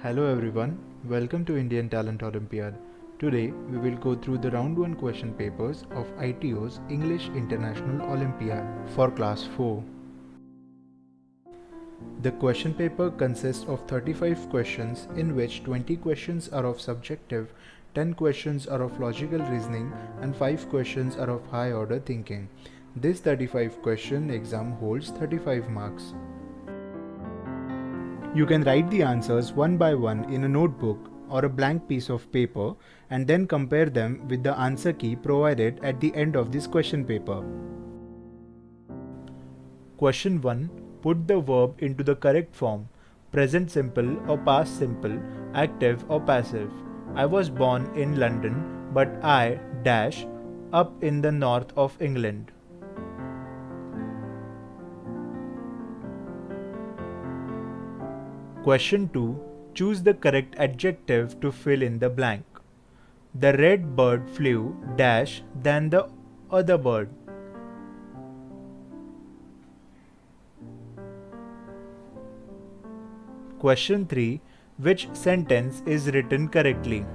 Hello everyone, welcome to Indian Talent Olympiad. Today we will go through the round 1 question papers of ITO's English International Olympiad for class 4. The question paper consists of 35 questions in which 20 questions are of subjective, 10 questions are of logical reasoning and 5 questions are of high order thinking. This 35 question exam holds 35 marks. You can write the answers one by one in a notebook or a blank piece of paper and then compare them with the answer key provided at the end of this question paper. Question 1. Put the verb into the correct form: present simple or past simple, active or passive. I was born in London, but I dash up in the north of England. Question 2. Choose the correct adjective to fill in the blank. The red bird flew dash than the other bird. Question 3. Which sentence is written correctly?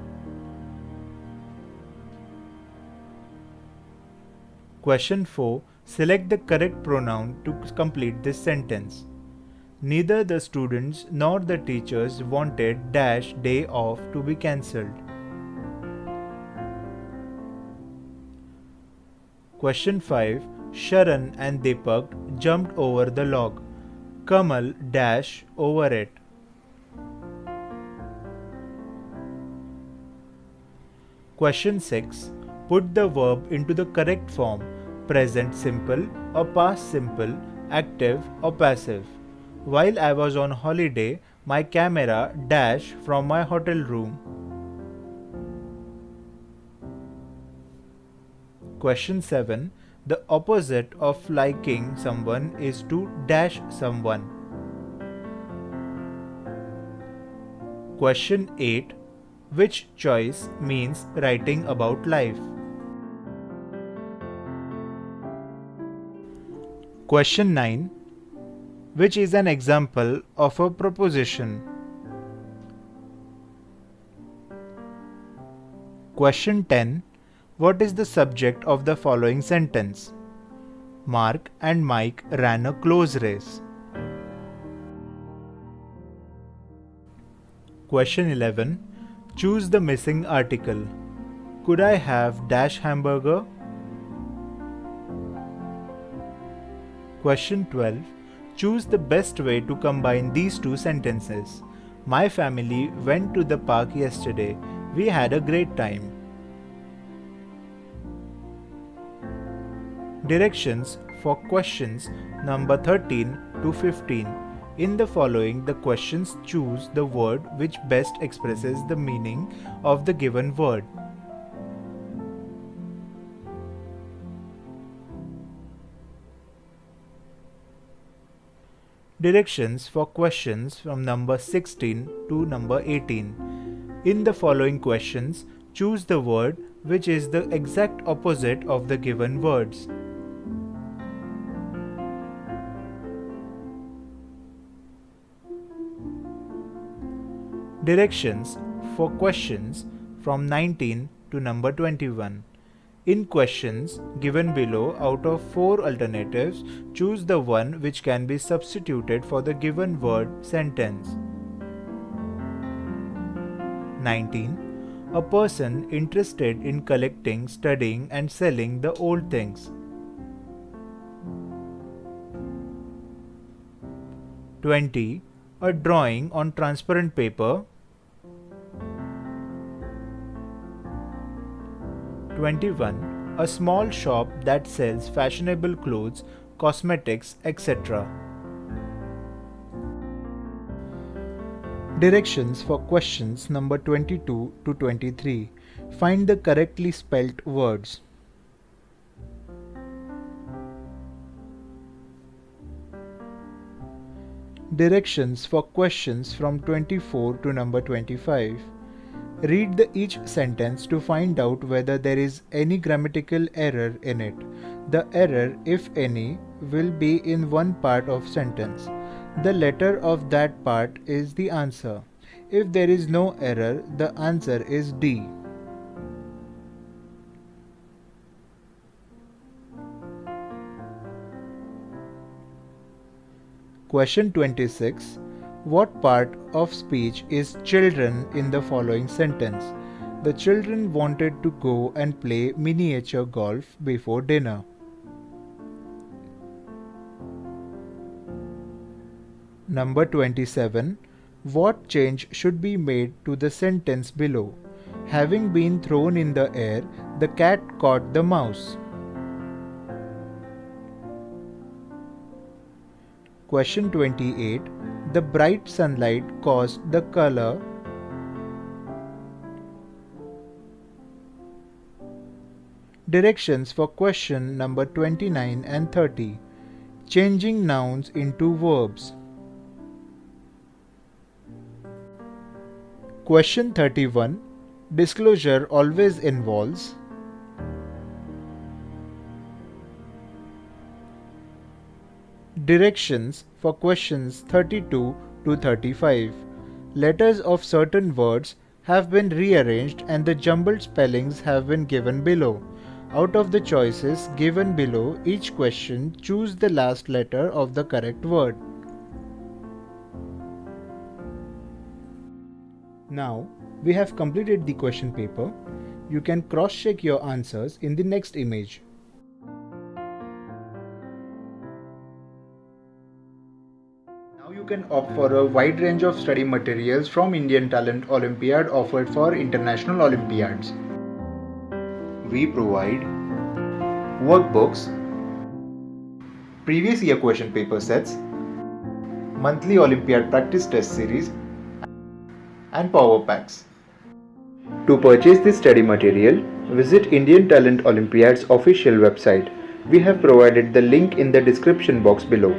Question 4. Select the correct pronoun to complete this sentence. Neither the students nor the teachers wanted dash day off to be cancelled. Question 5. Sharan and Deepak jumped over the log. Kamal dash over it. Question 6. Put the verb into the correct form: present simple or past simple, active or passive. While I was on holiday, my camera dash from my hotel room. Question 7. The opposite of liking someone is to dash someone. Question 8. Which choice means writing about life? Question 9. Which is an example of a proposition? Question 10. What is the subject of the following sentence? Mark and Mike ran a close race. Question 11. Choose the missing article. Could I have dash hamburger? Question 12. Choose the best way to combine these two sentences. My family went to the park yesterday. We had a great time. Directions for questions number 13 to 15. In the following, the questions choose the word which best expresses the meaning of the given word. Directions for questions from number 16 to number 18. In the following questions, choose the word which is the exact opposite of the given words. Directions for questions from 19 to number 21. In questions given below, out of 4 alternatives, choose the one which can be substituted for the given word sentence. 19. A person interested in collecting, studying and selling the old things. 20. A drawing on transparent paper. 21. A small shop that sells fashionable clothes, cosmetics, etc. Directions for questions number 22 to 23. Find the correctly spelt words. Directions for questions from 24 to number 25. Read each sentence to find out whether there is any grammatical error in it. The error, if any, will be in one part of sentence. The letter of that part is the answer. If there is no error, the answer is D. Question 26. What part of speech is children in the following sentence? The children wanted to go and play miniature golf before dinner. Number 27. What change should be made to the sentence below? Having been thrown in the air, the cat caught the mouse. Question 28. The bright sunlight caused the color. Directions for question number 29 and 30. Changing nouns into verbs. Question 31. Disclosure always involves. Directions for questions 32 to 35. Letters of certain words have been rearranged and the jumbled spellings have been given below. Out of the choices given below each question, choose the last letter of the correct word. Now, we have completed the question paper. You can cross-check your answers in the next image. Now you can opt for a wide range of study materials from Indian Talent Olympiad offered for international Olympiads. We provide workbooks, previous year question paper sets, monthly Olympiad practice test series, and power packs. To purchase this study material, visit Indian Talent Olympiad's official website. We have provided the link in the description box below.